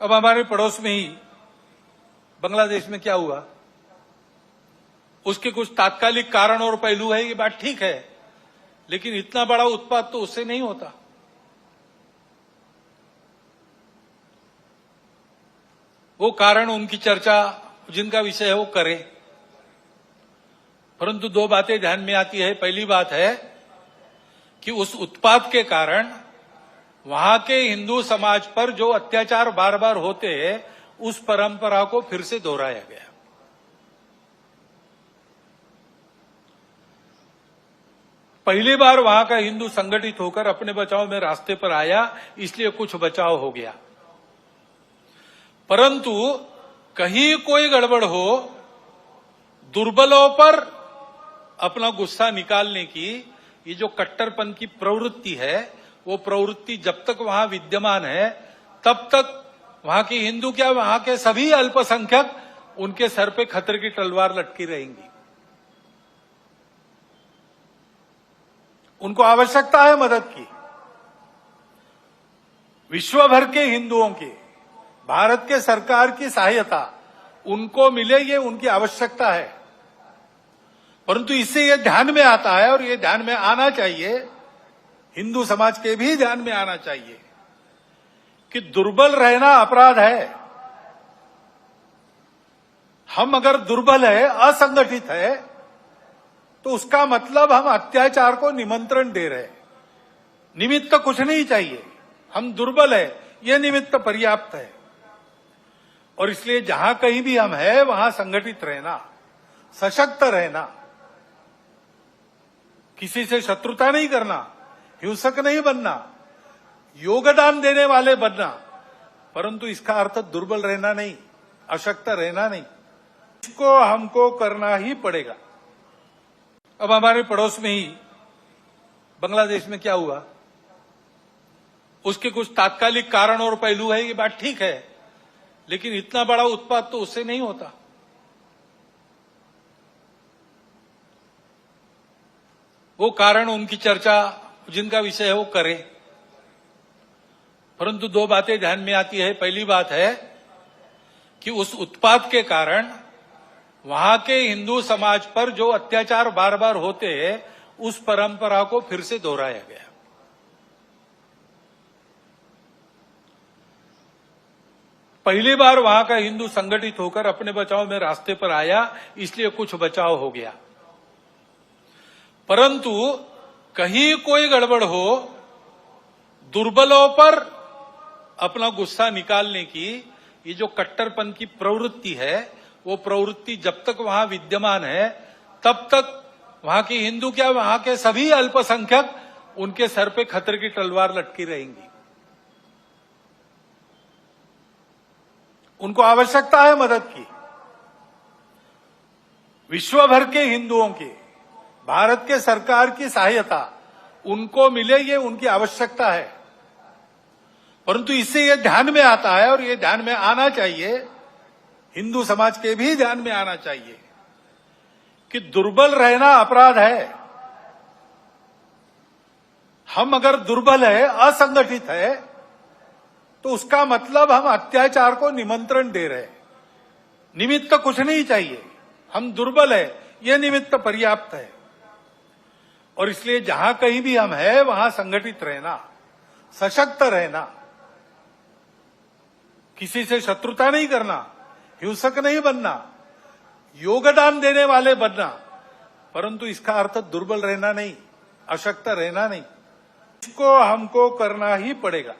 अब हमारे पड़ोस में ही बांग्लादेश में क्या हुआ, उसके कुछ तात्कालिक कारण और पहलू है, ये बात ठीक है, लेकिन इतना बड़ा उत्पात तो उससे नहीं होता। वो कारण उनकी चर्चा जिनका विषय है वो करें, परंतु दो बातें ध्यान में आती है। पहली बात है कि उस उत्पात के कारण वहां के हिंदू समाज पर जो अत्याचार बार बार होते हैं, उस परंपरा को फिर से दोहराया गया। पहली बार वहां का हिंदू संगठित होकर अपने बचाव में रास्ते पर आया, इसलिए कुछ बचाव हो गया। परंतु कहीं कोई गड़बड़ हो, दुर्बलों पर अपना गुस्सा निकालने की ये जो कट्टरपन की प्रवृत्ति है, वो प्रवृत्ति जब तक वहां विद्यमान है, तब तक वहां के हिंदू क्या, वहां के सभी अल्पसंख्यक, उनके सर पे खतरे की तलवार लटकी रहेंगी। उनको आवश्यकता है मदद की। विश्व भर के हिंदुओं की, भारत के सरकार की सहायता उनको मिले, ये उनकी आवश्यकता है। परंतु इससे ये ध्यान में आता है, और ये ध्यान में आना चाहिए, हिंदू समाज के भी ध्यान में आना चाहिए कि दुर्बल रहना अपराध है। हम अगर दुर्बल है, असंगठित है, तो उसका मतलब हम अत्याचार को निमंत्रण दे रहे हैं। निमित्त कुछ नहीं चाहिए, हम दुर्बल है, यह निमित्त पर्याप्त है। और इसलिए जहां कहीं भी हम हैं, वहां संगठित रहना, सशक्त रहना, किसी से शत्रुता नहीं करना, हिंसक नहीं बनना, योगदान देने वाले बनना, परंतु इसका अर्थ दुर्बल रहना नहीं, अशक्त रहना नहीं। इसको हमको करना ही पड़ेगा। अब हमारे पड़ोस में ही बांग्लादेश में क्या हुआ, उसके कुछ तात्कालिक कारण और पहलू है, ये बात ठीक है, लेकिन इतना बड़ा उत्पात तो उससे नहीं होता। वो कारण उनकी चर्चा जिनका विषय है वो करें, परंतु दो बातें ध्यान में आती है। पहली बात है कि उस उत्पात के कारण वहां के हिंदू समाज पर जो अत्याचार बार बार होते हैं, उस परंपरा को फिर से दोहराया गया। पहली बार वहां का हिंदू संगठित होकर अपने बचाव में रास्ते पर आया, इसलिए कुछ बचाव हो गया। परंतु कहीं कोई गड़बड़ हो, दुर्बलों पर अपना गुस्सा निकालने की ये जो कट्टरपन की प्रवृत्ति है, वो प्रवृत्ति जब तक वहां विद्यमान है, तब तक वहां के हिंदू क्या, वहां के सभी अल्पसंख्यक, उनके सर पे खतरे की तलवार लटकी रहेंगी। उनको आवश्यकता है मदद की। विश्व भर के हिंदुओं की, भारत के सरकार की सहायता उनको मिले, ये उनकी आवश्यकता है। परंतु इससे ये ध्यान में आता है, और ये ध्यान में आना चाहिए, हिंदू समाज के भी ध्यान में आना चाहिए कि दुर्बल रहना अपराध है। हम अगर दुर्बल है, असंगठित है, तो उसका मतलब हम अत्याचार को निमंत्रण दे रहे हैं। निमित्त कुछ नहीं चाहिए, हम दुर्बल है, यह निमित्त पर्याप्त है। और इसलिए जहां कहीं भी हम हैं, वहां संगठित रहना, सशक्त रहना, किसी से शत्रुता नहीं करना, हिंसक नहीं बनना, योगदान देने वाले बनना, परंतु इसका अर्थ दुर्बल रहना नहीं, अशक्त रहना नहीं। इसको हमको करना ही पड़ेगा।